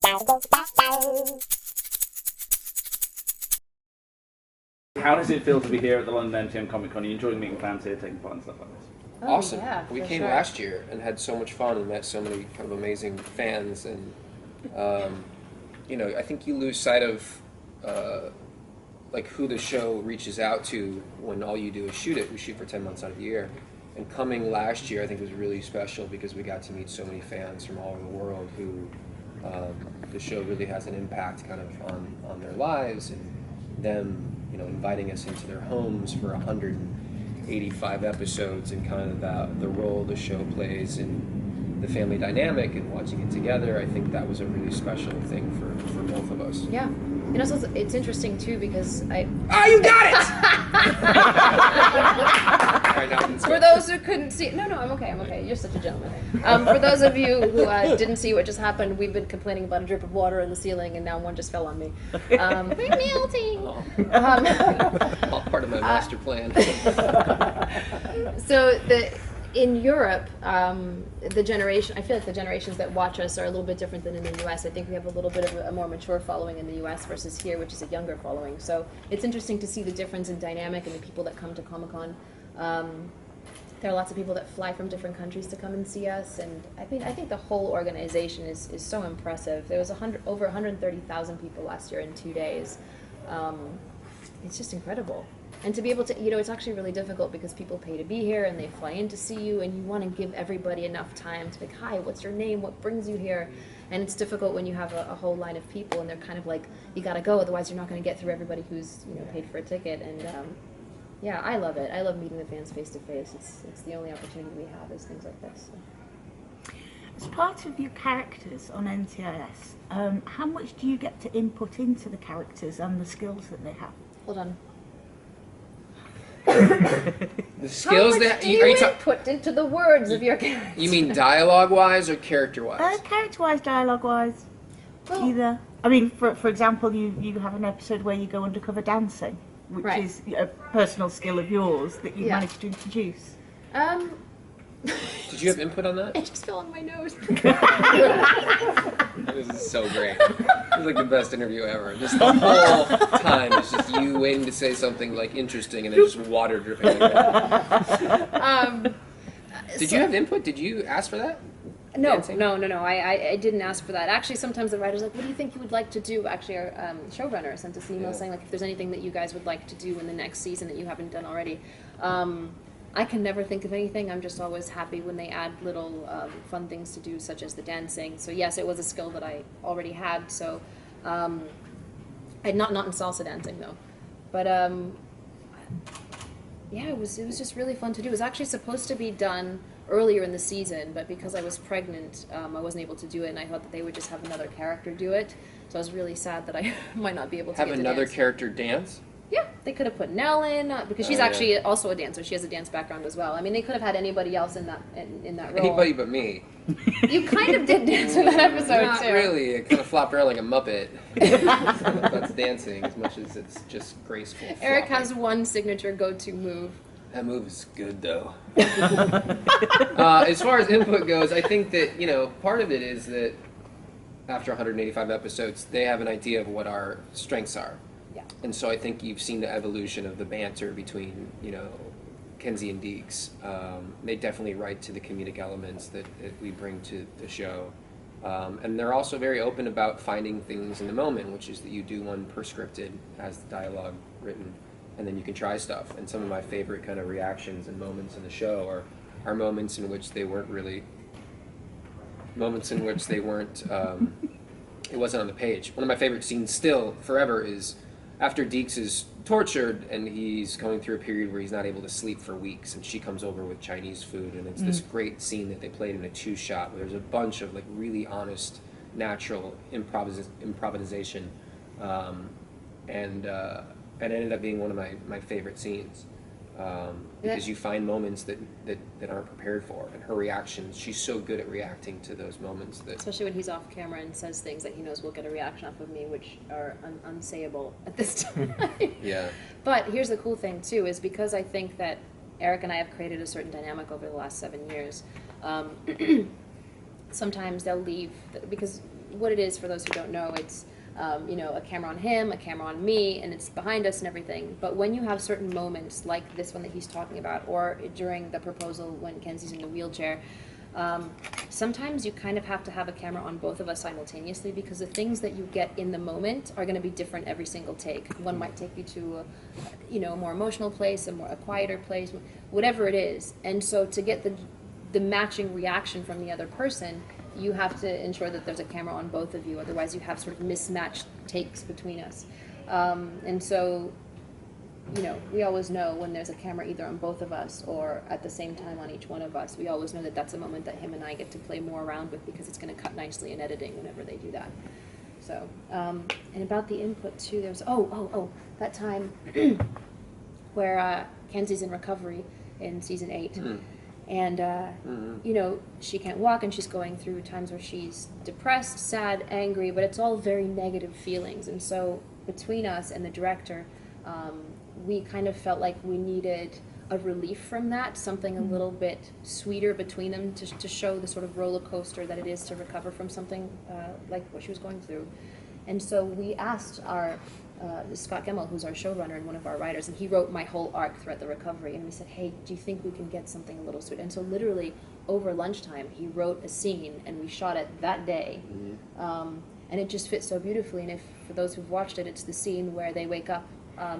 How does it feel to be here at the London MCM Comic Con? Are you enjoying meeting fans here, taking part and stuff like this? Oh, Awesome. yeah, We came sure. last year and had so much fun and met so many kind of amazing fans, and I think you lose sight of like who the show reaches out to when all you do is shoot it. We shoot for 10 months out of the year. And coming last year, I think was really special because we got to meet so many fans from all over the world who the show really has an impact kind of on their lives, and them, inviting us into their homes for 185 episodes, and kind of the role the show plays in the family dynamic and watching it together. I think that was a really special thing for both of us. Yeah. And also, it's interesting, too, because you got it! All right, now For those who couldn't see... No, I'm okay. You're such a gentleman. For those of you who didn't see what just happened, we've been complaining about a drip of water in the ceiling, and now one just fell on me. We're melting! All part of my master plan. So in Europe, the generation, I feel like the generations that watch us are a little bit different than in the U.S. I think we have a little bit of a more mature following in the U.S. versus here, which is a younger following. So it's interesting to see the difference in dynamic and the people that come to Comic-Con. There are lots of people that fly from different countries to come and see us, and I think the whole organization is so impressive. There was over 130,000 people last year in 2 days. It's just incredible. And to be able to, it's actually really difficult because people pay to be here and they fly in to see you, and you want to give everybody enough time to be like, hi, what's your name? What brings you here? And it's difficult when you have a whole line of people and they're kind of like, you got to go, otherwise you're not going to get through everybody who's, paid for a ticket. And yeah, I love it. I love meeting the fans face to face. It's the only opportunity we have is things like this. So. As part of your characters on NCIS, how much do you get to input into the characters and the skills that they have? Hold on. The skills How much that do you put into the words of your character? You mean dialogue-wise or character-wise? Character-wise, dialogue-wise, either. I mean, for example, you have an episode where you go undercover dancing, which is a personal skill of yours that you managed to introduce. Did you have input on that? It just fell on my nose. This is so great. It was like the best interview ever. Just the whole time, it's just you waiting to say something like interesting, and then just water dripping. Did you have input? Did you ask for that? No. I didn't ask for that. Actually, sometimes the writer's like, what do you think you would like to do? Actually, our showrunner sent us an email saying, like, if there's anything that you guys would like to do in the next season that you haven't done already. I can never think of anything. I'm just always happy when they add little fun things to do, such as the dancing. So yes, it was a skill that I already had. So not in salsa dancing though, but yeah, it was just really fun to do. It was actually supposed to be done earlier in the season, but because I was pregnant, I wasn't able to do it, and I thought that they would just have another character do it. So I was really sad that I might not be able to have another character dance. Yeah, they could have put Nell in because she's actually also a dancer. She has a dance background as well. I mean, they could have had anybody else in that role. Anybody but me. You kind of did dance in that episode Not too. really. I kind of flopped around like a Muppet. That's dancing as much as it's just graceful. Eric flopping. has one signature go-to move. That move is good though. As far as input goes, I think that part of it is that after 185 episodes, they have an idea of what our strengths are. And so I think you've seen the evolution of the banter between, Kenzie and Deeks. They definitely write to the comedic elements that we bring to the show. And they're also very open about finding things in the moment, which is that you do one per scripted, has the dialogue written, and then you can try stuff. And some of my favorite kind of reactions and moments in the show are moments in which they weren't it wasn't on the page. One of my favorite scenes still, forever, is after Deeks is tortured and he's going through a period where he's not able to sleep for weeks, and she comes over with Chinese food, and it's this great scene that they played in a 2-shot where there's a bunch of like really honest, natural improvisation, and it ended up being one of my favorite scenes. Because you find moments that aren't prepared for, and her reactions, she's so good at reacting to those moments. Especially when he's off camera and says things that he knows will get a reaction off of me, which are unsayable at this time. Yeah. But here's the cool thing too, is because I think that Eric and I have created a certain dynamic over the last 7 years, sometimes they'll leave, because what it is, for those who don't know, it's a camera on him, a camera on me, and it's behind us and everything. But when you have certain moments like this one that he's talking about, or during the proposal when Kenzie's in the wheelchair, sometimes you kind of have to have a camera on both of us simultaneously, because the things that you get in the moment are going to be different every single take. One might take you to a more emotional place, a quieter place, whatever it is. And so to get the matching reaction from the other person, you have to ensure that there's a camera on both of you. Otherwise, you have sort of mismatched takes between us. And so, we always know when there's a camera either on both of us or at the same time on each one of us. We always know that that's a moment that him and I get to play more around with, because it's going to cut nicely in editing whenever they do that. So, and about the input too, there's that time where Kenzie's in recovery in season 8. Mm-hmm. And, she can't walk, and she's going through times where she's depressed, sad, angry, but it's all very negative feelings. And so between us and the director, we kind of felt like we needed a relief from that, something a little bit sweeter between them to show the sort of roller coaster that it is to recover from something like what she was going through. And so we asked Scott Gemmell, who's our showrunner and one of our writers, and he wrote my whole arc throughout the recovery, and we said, hey, do you think we can get something a little sweet? And so literally over lunchtime, he wrote a scene, and we shot it that day. Mm-hmm. And it just fits so beautifully. And for those who've watched it, it's the scene where they wake up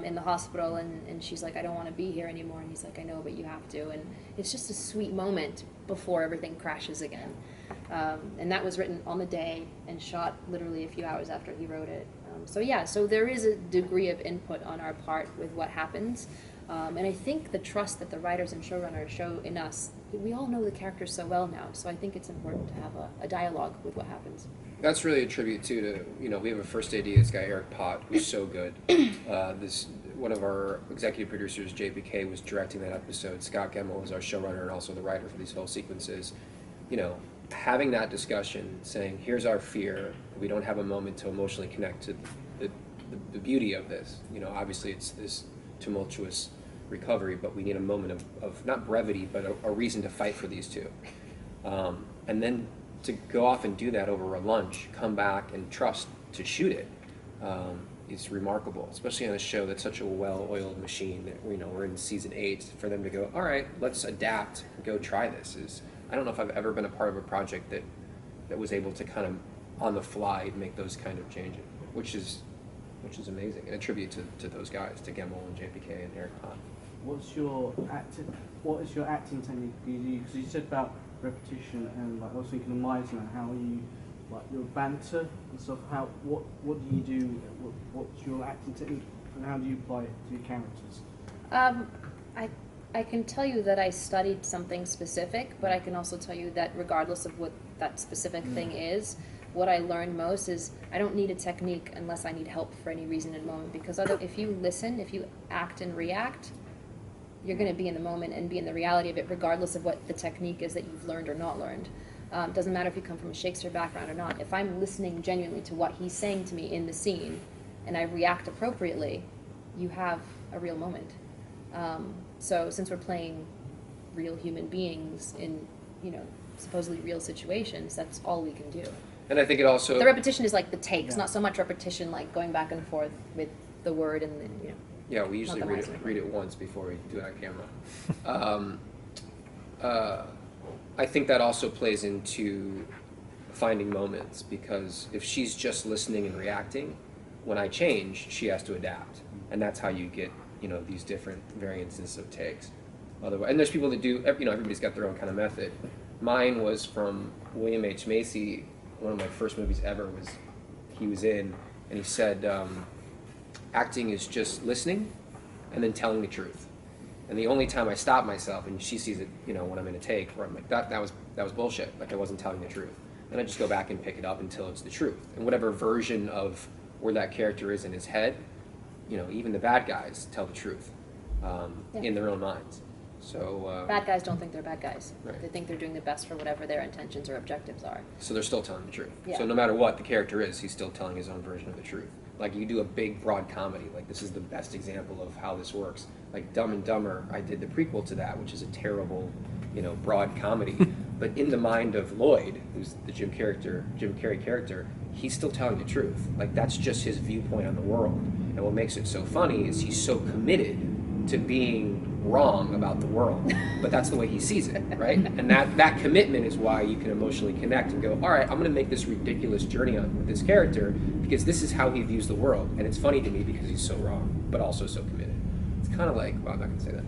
in the hospital, and she's like, I don't want to be here anymore, and he's like, I know, but you have to. And it's just a sweet moment before everything crashes again. And that was written on the day and shot literally a few hours after he wrote it. So there is a degree of input on our part with what happens. And I think the trust that the writers and showrunners show in us, we all know the characters so well now, so I think it's important to have a dialogue with what happens. That's really a tribute to we have a first AD, this guy Eric Pott, who's so good. One of our executive producers, JPK, was directing that episode. Scott Gemmell was our showrunner and also the writer for these whole sequences. Having that discussion, saying, here's our fear, we don't have a moment to emotionally connect to the beauty of this. Obviously it's this tumultuous recovery, but we need a moment of not brevity, but a reason to fight for these two. And then to go off and do that over a lunch, come back and trust to shoot it, is remarkable, especially on a show that's such a well-oiled machine that, we're in season 8, for them to go, all right, let's adapt, go try this. I don't know if I've ever been a part of a project that was able to kind of on the fly make those kind of changes, which is amazing, and a tribute to those guys, to Gemmell and JPK and Eric Pott. What is your acting technique? Because you said about repetition, and I was thinking of mine, how you your banter and stuff. What do you do? What's your acting technique, and how do you apply it to your characters? I can tell you that I studied something specific, but I can also tell you that regardless of what that specific thing is, what I learned most is I don't need a technique unless I need help for any reason in the moment. Because if you listen, if you act and react, you're going to be in the moment and be in the reality of it, regardless of what the technique is that you've learned or not learned. It doesn't matter if you come from a Shakespeare background or not. If I'm listening genuinely to what he's saying to me in the scene, and I react appropriately, you have a real moment. So since we're playing real human beings in, supposedly real situations, that's all we can do. And I think it also... The repetition is like the takes, not so much repetition like going back and forth with the word and then, Yeah, we usually read it once before we do it on camera. I think that also plays into finding moments, because if she's just listening and reacting, when I change, she has to adapt. And that's how you get, these different variances of takes. Otherwise, and there's people that do, everybody's got their own kind of method. Mine was from William H. Macy. One of my first movies ever he was in, and he said, acting is just listening and then telling the truth. And the only time I stop myself, and she sees it, when I'm in a take, where I'm like, that was bullshit, like I wasn't telling the truth. And I just go back and pick it up until it's the truth. And whatever version of where that character is in his head, even the bad guys tell the truth in their own minds. So bad guys don't think they're bad guys. Right. They think they're doing the best for whatever their intentions or objectives are. So they're still telling the truth. Yeah. So no matter what the character is, he's still telling his own version of the truth. Like you do a big broad comedy, like this is the best example of how this works. Like Dumb and Dumber, I did the prequel to that, which is a terrible, broad comedy. But in the mind of Lloyd, who's the Jim Carrey character, he's still telling the truth. Like, that's just his viewpoint on the world. And what makes it so funny is he's so committed to being wrong about the world, but that's the way he sees it, right? And that commitment is why you can emotionally connect and go, all right, I'm going to make this ridiculous journey on with this character because this is how he views the world, and it's funny to me because he's so wrong, but also so committed. It's kind of like, well, I'm not going to say that.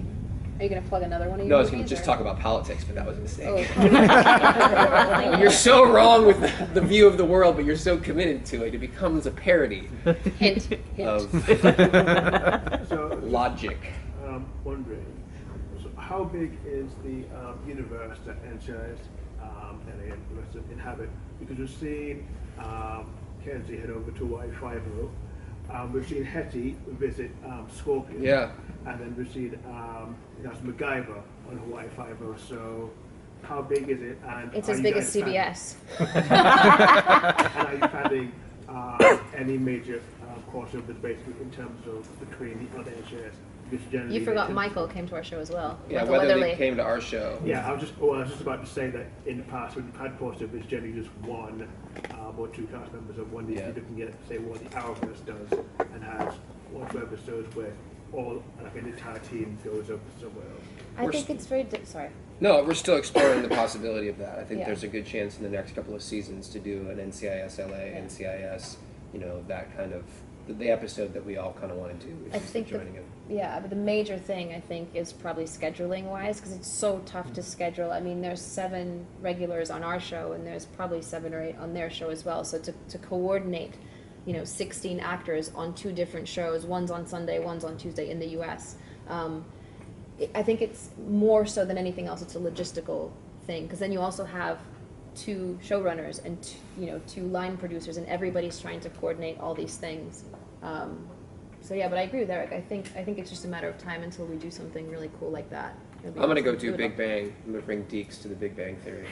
Are you going to plug another one of your No, I was movies, going to just or- talk about politics, but that was a mistake. Oh. You're so wrong with the view of the world, but you're so committed to it, it becomes a parody Hint, hint. of So, logic. wondering, so how big is the universe that NCIS and inhabit? Because we've seen Kenzie head over to Y50. We've seen Hetty visit Scorpion. Yeah. And then we've seen MacGyver on Hawaii 5-0. So how big is it? And It's are as you big guys as CBS. and are you planning any major crossovers basically in terms of between the other NCIS? Because generally You forgot they- Michael came to our show as well. Yeah, Michael whether Weatherly. they came to our show. Yeah, I was just about to say that in the past when you've had crossovers, generally just one or two cast members of one that Yeah. you're looking at, say what the Hourglass does and has one or two episodes where all like an entire team goes over somewhere else. I We're think it's very. Sorry. No, we're still exploring the possibility of that. I think Yeah. there's a good chance in the next couple of seasons to do an NCIS LA, Yeah. NCIS, that kind of, the episode that we all kind of want to do, which I is the think joining of. Yeah, but the major thing I think is probably scheduling wise, because it's so tough to schedule. I mean, there's 7 regulars on our show, and there's probably 7 or 8 on their show as well. So to coordinate, 16 actors on 2 different shows, one's on Sunday, one's on Tuesday in the U.S. I think it's more so than anything else. It's a logistical thing, because then you also have 2 showrunners and 2 line producers, and everybody's trying to coordinate all these things. So yeah, but I agree with Eric. I think it's just a matter of time until we do something really cool like that. I'm going to go do do it Big all. Bang. I'm going to bring Deeks to the Big Bang Theory.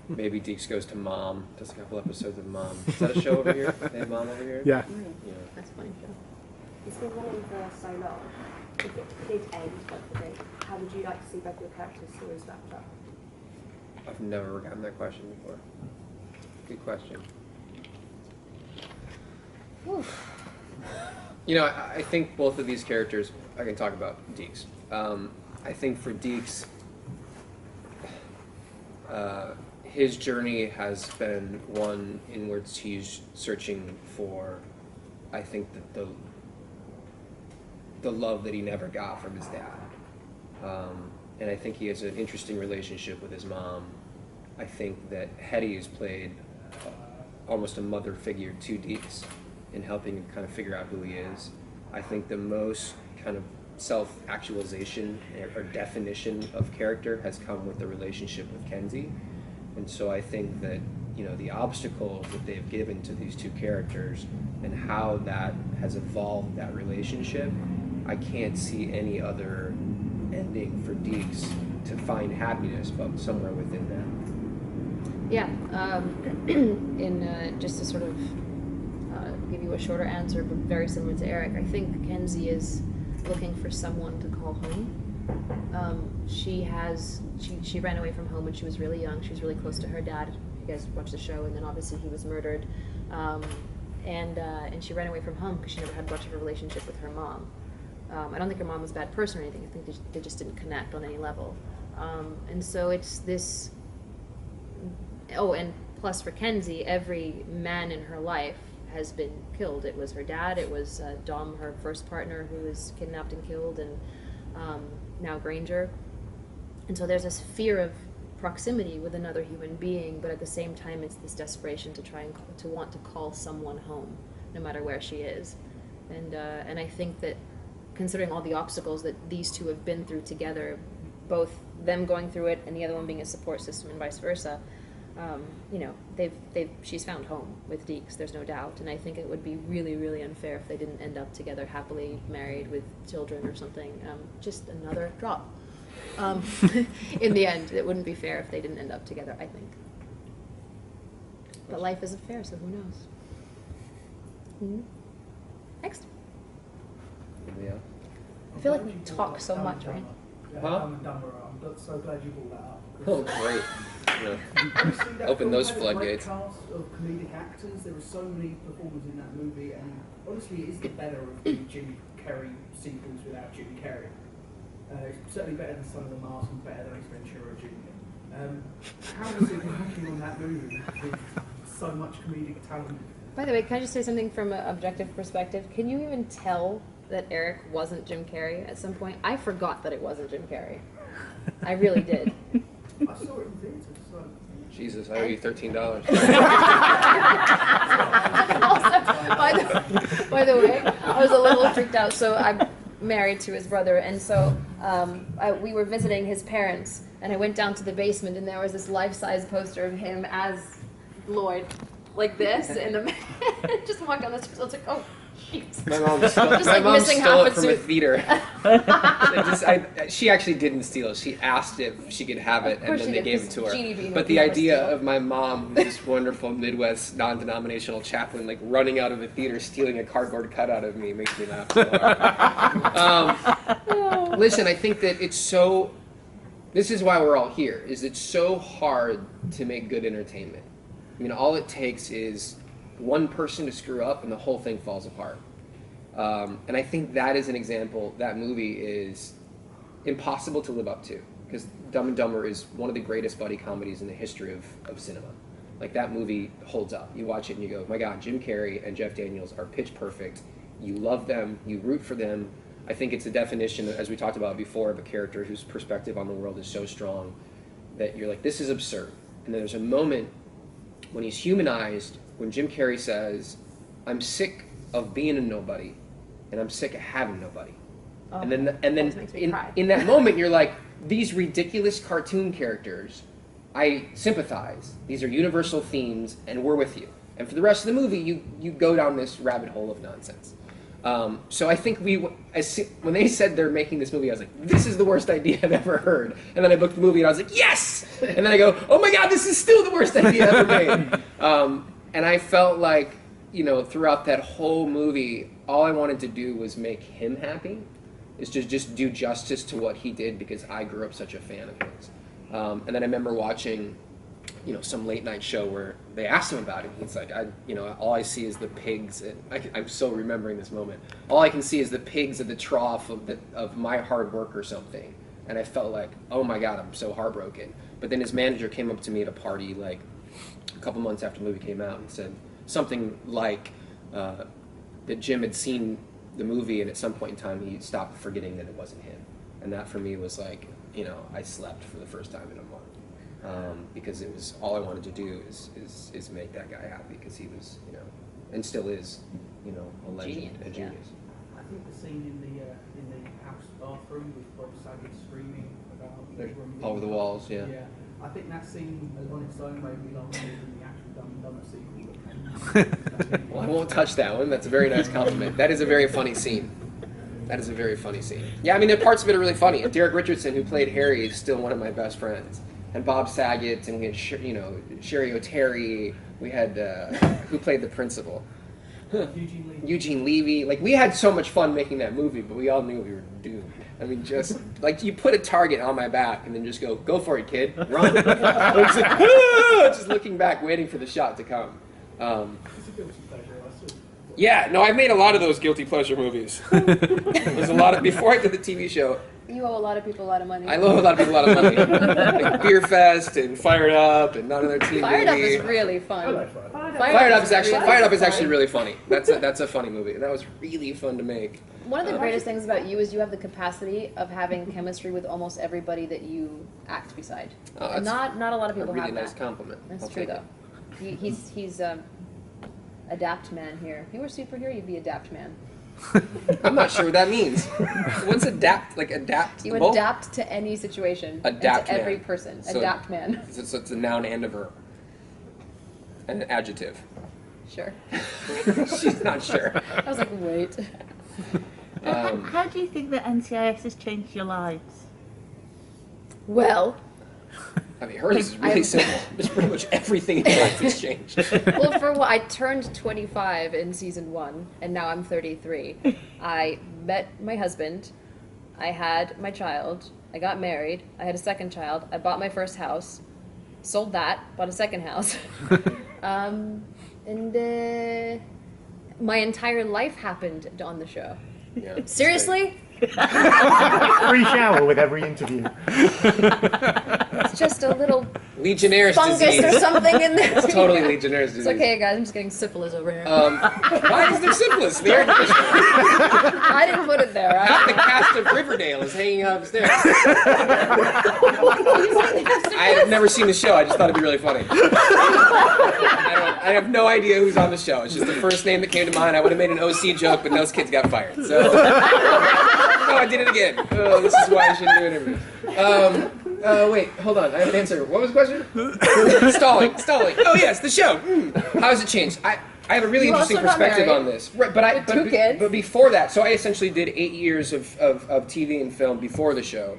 Maybe Deeks goes to Mom, does a couple episodes of Mom. Is that a show over here? They have Mom over here? Yeah. Yeah. That's a funny show. It's been running for so long. If it did end, God forbid, how would you like to see both your characters' stories wrapped up? I've never gotten that question before. Good question. I think both of these characters, I can talk about Deeks. I think for Deeks, his journey has been one in which he's searching for, I think, the love that he never got from his dad. And I think he has an interesting relationship with his mom. I think that Hetty has played almost a mother figure to Deeks in helping him kind of figure out who he is. I think the most kind of self-actualization or definition of character has come with the relationship with Kenzie. And so I think that, the obstacles that they've given to these 2 characters and how that has evolved that relationship, I can't see any other ending for Deeks to find happiness but somewhere within that. Yeah. Just to sort of give you a shorter answer, but very similar to Eric, I think Kenzie is looking for someone to call home. She ran away from home when she was really young. She was really close to her dad. You guys watched the show, and then obviously he was murdered. And she ran away from home because she never had much of a relationship with her mom. I don't think her mom was a bad person or anything. I think they just didn't connect on any level. And so it's this. Oh, and plus for Kenzie, every man in her life has been killed. It was her dad, it was Dom, her first partner, who was kidnapped and killed, and now Granger. And so there's this fear of proximity with another human being, but at the same time it's this desperation to try and to want to call someone home, no matter where she is. And I think that considering all the obstacles that these 2 have been through together, both them going through it and the other one being a support system and vice versa, she's found home with Deeks, there's no doubt, and I think it would be really, really unfair if they didn't end up together happily married with children or something. Just another drop. In the end, it wouldn't be fair if they didn't end up together, I think. But life isn't fair, so who knows? Next. Yeah. I feel like we talk so much, right? Huh? I'm so glad you brought that up. Oh, great. Honestly, that open film those had a floodgates. great cast of comedic actors. There were so many performers in that movie, and honestly, it is the better of the Jim Carrey sequels without Jim Carrey. It's certainly better than Son of the Mars and better than Ace Ventura Jr. How was it working on that movie with so much comedic talent? By the way, can I just say something from an objective perspective? Can you even tell that Eric wasn't Jim Carrey at some point? I forgot that it wasn't Jim Carrey. I really did. I saw it in theaters, so... Jesus, I owe you $13. Also, by the way, I was a little freaked out. So I'm married to his brother, and so we were visiting his parents, and I went down to the basement, and there was this life-size poster of him as Lloyd, like this, and the just walked down the street. I was like, oh. My mom stole, Just my like mom missing stole half it a from a suit. theater. She actually didn't steal it. She asked if she could have it, Of and course then she they did, gave it because to her. Jeannie Bean But would the never idea steal. of my mom, who's this wonderful Midwest non-denominational chaplain, like running out of a theater stealing a cardboard cutout of me makes me laugh so hard. Listen, I think that it's so... This is why we're all here, is it's so hard to make good entertainment. I mean, all it takes is one person to screw up and the whole thing falls apart. And I think that is an example, that movie is impossible to live up to, because Dumb and Dumber is one of the greatest buddy comedies in the history of cinema. Like, that movie holds up. You watch it and you go, my God, Jim Carrey and Jeff Daniels are pitch perfect. You love them, you root for them. I think it's a definition, as we talked about before, of a character whose perspective on the world is so strong that you're like, this is absurd. And then there's a moment when he's humanized, when Jim Carrey says, I'm sick of being a nobody, and I'm sick of having nobody. Oh, and then always makes me cry. in that moment, you're like, these ridiculous cartoon characters, I sympathize. These are universal themes, and we're with you. And for the rest of the movie, you go down this rabbit hole of nonsense. So I think when they said they're making this movie, I was like, this is the worst idea I've ever heard. And then I booked the movie, and I was like, yes! And then I go, oh my God, this is still the worst idea ever made. And I felt like, throughout that whole movie, all I wanted to do was make him happy, is to just do justice to what he did, because I grew up such a fan of his. And then I remember watching, some late night show where they asked him about it. He's like, all I see is the pigs. And I'm so remembering this moment. All I can see is the pigs at the trough of my hard work or something. And I felt like, oh my God, I'm so heartbroken. But then his manager came up to me at a party like a couple months after the movie came out and said something like that Jim had seen the movie, and at some point in time he stopped forgetting that it wasn't him. And that for me was like, I slept for the first time in a month. Because it was all I wanted to do is make that guy happy, because he was, and still is, a legend, a genius. I think the scene in the house bathroom with Bob Saget screaming about Over the walls, yeah. Yeah, I think that scene on its own made me laugh more than the actual Dumb and Dumber sequel. Well, I won't touch that one. That's a very nice compliment. That is a very funny scene. That is a very funny scene. Yeah, I mean, there are parts of it are really funny. And Derek Richardson, who played Harry, is still one of my best friends. And Bob Saget, and we had Sherry O'Terry. We had who played the principal? Eugene Levy. Like, we had so much fun making that movie, but we all knew we were doomed. I mean, just like you put a target on my back and then just go for it, kid, run. Just looking back, waiting for the shot to come. Yeah, no, I've made a lot of those guilty pleasure movies. There's a lot of, before I did the TV show. You owe a lot of people a lot of money. I owe a lot of people a lot of money. Like Beer Fest and Fired Up and Not Another Teen Fired Up Movie. is really fun. Fired Up is actually really funny. That's a funny movie. That was really fun to make. One of the greatest things about you is you have the capacity of having chemistry with almost everybody that you act beside. That's Not a lot of people a really have nice that. compliment. That's I'll true take though. He's adapt man here. If you were a superhero, you'd be adapt man. I'm not sure what that means. What's adapt? Like adapt? You both? adapt to any situation. Adapt and to man. every person. So- Adapt man. So it's a noun and a verb. And an adjective. Sure. She's not sure. I was like, wait. How do you think that NCIS has changed your lives? Well, I mean, hers is really simple. It's pretty much everything in life has changed. well, for what I turned 25 in season 1, and now I'm 33. I met my husband. I had my child. I got married. I had a second child. I bought my first house. sold that, bought a second house, and my entire life happened on the show. Yeah, Seriously? Free shower with every interview. It's just a little Legionnaires' fungus disease. or something in there. It's totally Legionnaires' disease. It's okay, guys. I'm just getting syphilis over here. Why is there syphilis in the air conditioner? I didn't put it there. Half the cast of Riverdale is hanging out upstairs. I have never seen the show. I just thought it'd be really funny. I have no idea who's on the show. It's just the first name that came to mind. I would have made an OC joke, but those kids got fired. So, oh, I did it again. Oh, this is why I shouldn't do interviews. Wait, hold on. I have an answer. What was the question? Stalling. Oh yes, the show. How has it changed? I have a really interesting perspective on this. Right, but before that, so I essentially did 8 years of TV and film before the show.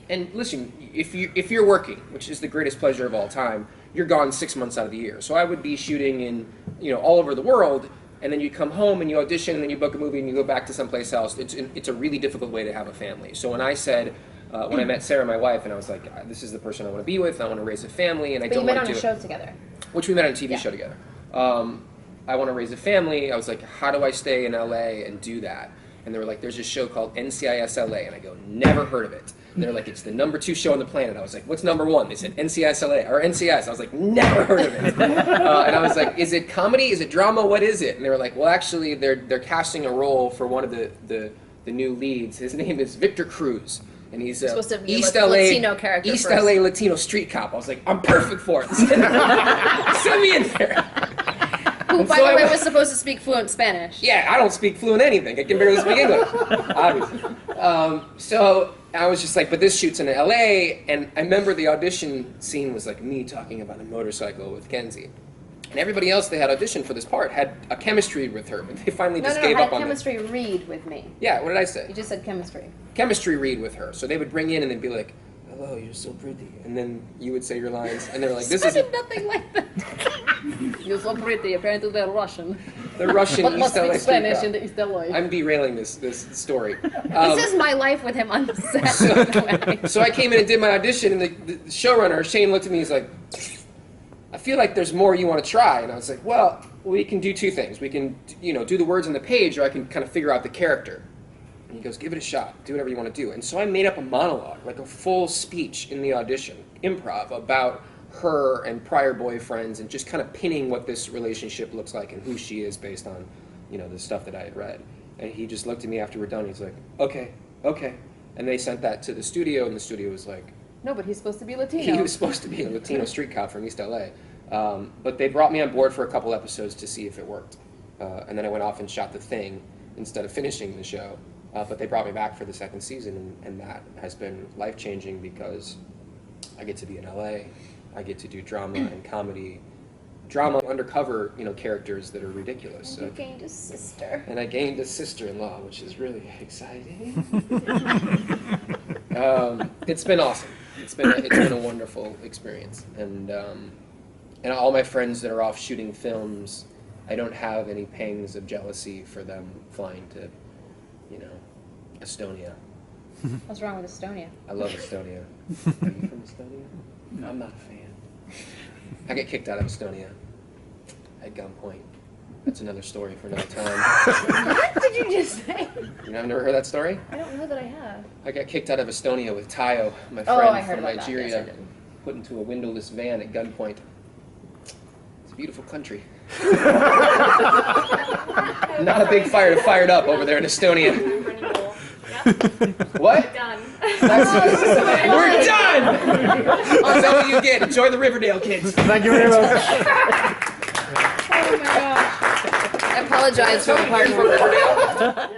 And listen, if you're working, which is the greatest pleasure of all time, you're gone 6 months out of the year. So I would be shooting in all over the world, and then you come home and you audition, and then you book a movie and you go back to someplace else. It's a really difficult way to have a family. So when I said, when I met Sarah, my wife, and I was like, this is the person I want to be with, I want to raise a family, and I don't want to do it. But you met on a show together. Which we met on a TV show together. I want to raise a family. I was like, how do I stay in LA and do that? And they were like, there's a show called NCIS LA, and I go, never heard of it. And they're like, it's the #2 show on the planet. I was like, what's #1? They said NCIS LA, or NCIS. I was like, never heard of it. And I was like, is it comedy? Is it drama? What is it? And they were like, well, actually, they're casting a role for one of the new leads. His name is Victor Cruz. And he's supposed to be East a LA Latino character East first. LA Latino street cop. I was like, I'm perfect for it. Send me in there. Who, by the way, was supposed to speak fluent Spanish. Yeah, I don't speak fluent anything. I can barely speak English, obviously. So I was just like, but this shoot's in LA, and I remember the audition scene was like me talking about a motorcycle with Kenzie. And everybody else they had auditioned for this part had a chemistry with her, but they finally just gave up on it. Chemistry read with me. Yeah, what did I say? You just said chemistry. Chemistry read with her. So they would bring in and they'd be like, hello, you're so pretty. And then you would say your lines, and they were like, this is nothing like that. You're so pretty. Apparently they're Russian. the Russian But East must LA speak street Spanish cop. in the East LA. I'm derailing this story. This is my life with him on the set. by the way. So I came in and did my audition, and the showrunner, Shane, looked at me, he's like, I feel like there's more you want to try. And I was like, well, we can do two things. We can, do the words on the page, or I can kind of figure out the character. And he goes, give it a shot. Do whatever you want to do. And so I made up a monologue, like a full speech in the audition, improv, about her and prior boyfriends, and just kind of pinning what this relationship looks like and who she is based on, the stuff that I had read. And he just looked at me after we're done. He's like, okay. And they sent that to the studio, and the studio was like, No, but he's supposed to be Latino. he was supposed to be a Latino street cop from East LA. But they brought me on board for a couple episodes to see if it worked. And then I went off and shot The Thing instead of finishing the show. But they brought me back for the second season, and that has been life-changing because I get to be in LA. I get to do drama and comedy. Drama undercover, characters that are ridiculous. You gained a sister. And I gained a sister-in-law, which is really exciting. It's been awesome. It's been a wonderful experience, and all my friends that are off shooting films, I don't have any pangs of jealousy for them flying to, Estonia. What's wrong with Estonia? I love Estonia. Are you from Estonia? No, I'm not a fan. I get kicked out of Estonia at gunpoint. That's another story for another time. What did you just say? I've never heard that story? I don't know that I have. I got kicked out of Estonia with Tayo, my friend from about Nigeria, that. Yes, I did. put into a windowless van at gunpoint. It's a beautiful country. Not a big fire to fire it up over there in Estonia. What? Done. We're done! That's all you get. Enjoy the Riverdale, kids. Thank you very much. Oh my gosh. I apologize for the part.